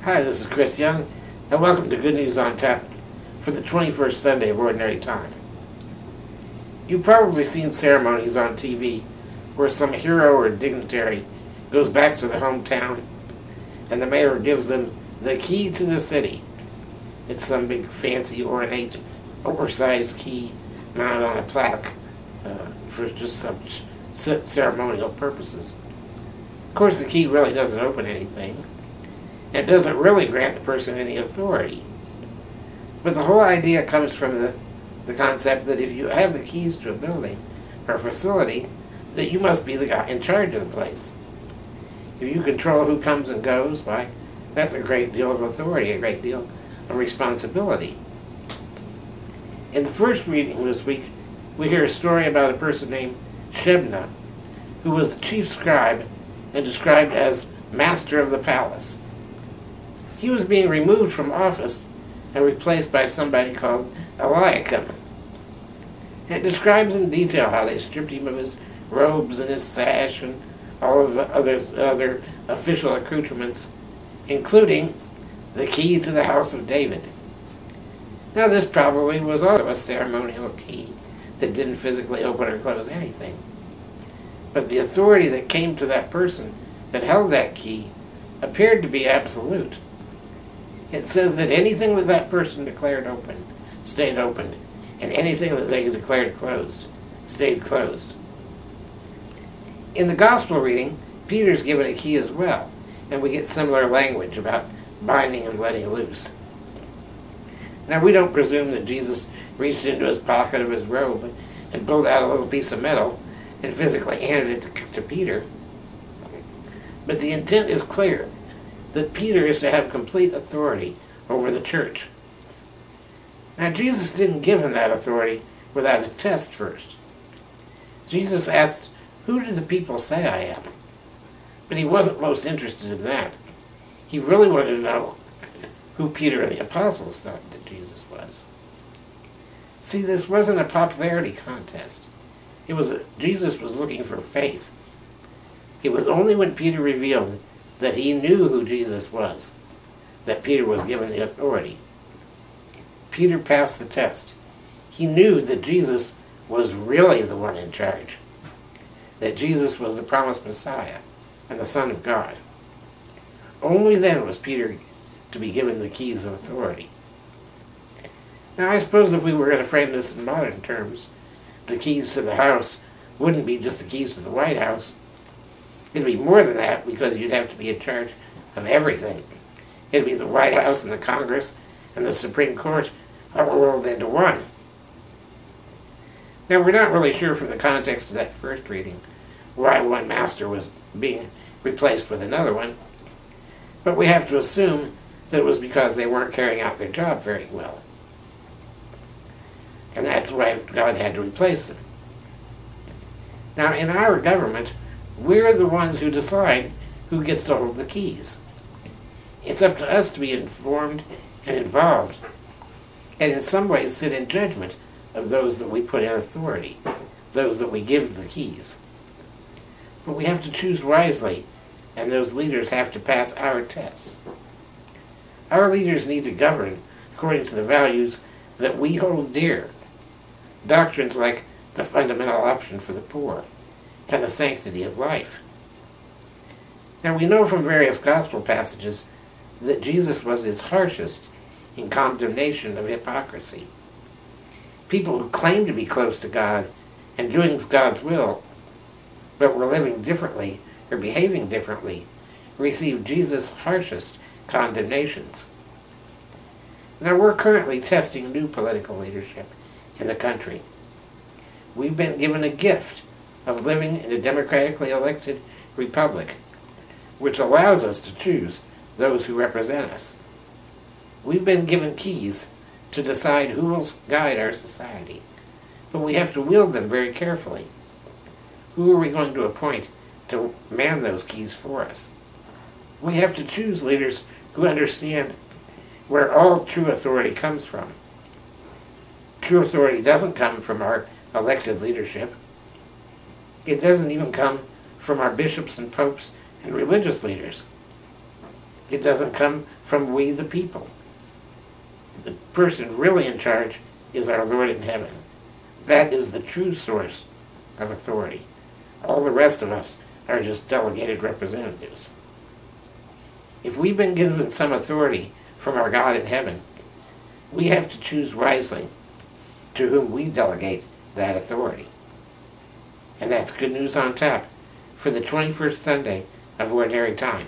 Hi, this is Chris Young, and welcome to Good News on Tap for the 21st Sunday of Ordinary Time. You've probably seen ceremonies on TV where some hero or dignitary goes back to their hometown and the mayor gives them the key to the city. It's some big fancy ornate oversized key mounted on a plaque for just such ceremonial purposes. Of course, the key really doesn't open anything. It doesn't really grant the person any authority. But the whole idea comes from the concept that if you have the keys to a building or a facility, that you must be the guy in charge of the place. If you control who comes and goes, why, that's a great deal of authority, a great deal of responsibility. In the first reading this week, we hear a story about a person named Shebna, who was the chief scribe and described as master of the palace. He was being removed from office and replaced by somebody called Eliakim. It describes in detail how they stripped him of his robes and his sash and all of the other official accoutrements, including the key to the house of David. Now, this probably was also a ceremonial key that didn't physically open or close anything. But the authority that came to that person that held that key appeared to be absolute. It says that anything that that person declared open stayed open, and anything that they declared closed stayed closed. In the gospel reading, Peter's given a key as well, and we get similar language about binding and letting loose. Now, we don't presume that Jesus reached into his pocket of his robe and pulled out a little piece of metal and physically handed it to Peter. But the intent is clear, that Peter is to have complete authority over the church. Now, Jesus didn't give him that authority without a test first. Jesus asked, "Who do the people say I am?" But he wasn't most interested in that. He really wanted to know who Peter and the apostles thought that Jesus was. See, this wasn't a popularity contest. Jesus was looking for faith. It was only when Peter revealed that he knew who Jesus was that Peter was given the authority. Peter passed the test. He knew that Jesus was really the one in charge, that Jesus was the promised Messiah and the Son of God. Only then was Peter to be given the keys of authority. Now, I suppose if we were going to frame this in modern terms, the keys to the house wouldn't be just the keys to the White House. It'd be more than that, because you'd have to be in charge of everything. It'd be the White House and the Congress and the Supreme Court all rolled into one. Now, we're not really sure from the context of that first reading why one master was being replaced with another one, but we have to assume that it was because they weren't carrying out their job very well. And that's why God had to replace them. Now, in our government, we're the ones who decide who gets to hold the keys. It's up to us to be informed and involved, and in some ways sit in judgment of those that we put in authority, those that we give the keys. But we have to choose wisely, and those leaders have to pass our tests. Our leaders need to govern according to the values that we hold dear. Doctrines like the fundamental option for the poor and the sanctity of life. Now, we know from various gospel passages that Jesus was his harshest in condemnation of hypocrisy. People who claimed to be close to God and doing God's will, but were living differently or behaving differently, received Jesus' harshest condemnations. Now, we're currently testing new political leadership in the country. We've been given a gift of living in a democratically elected republic, which allows us to choose those who represent us. We've been given keys to decide who will guide our society, but we have to wield them very carefully. Who are we going to appoint to man those keys for us? We have to choose leaders who understand where all true authority comes from. True authority doesn't come from our elected leadership. It doesn't even come from our bishops and popes and religious leaders. It doesn't come from we the people. The person really in charge is our Lord in heaven. That is the true source of authority. All the rest of us are just delegated representatives. If we've been given some authority from our God in heaven, we have to choose wisely to whom we delegate that authority. And that's Good News on Tap for the 21st Sunday of Ordinary Time.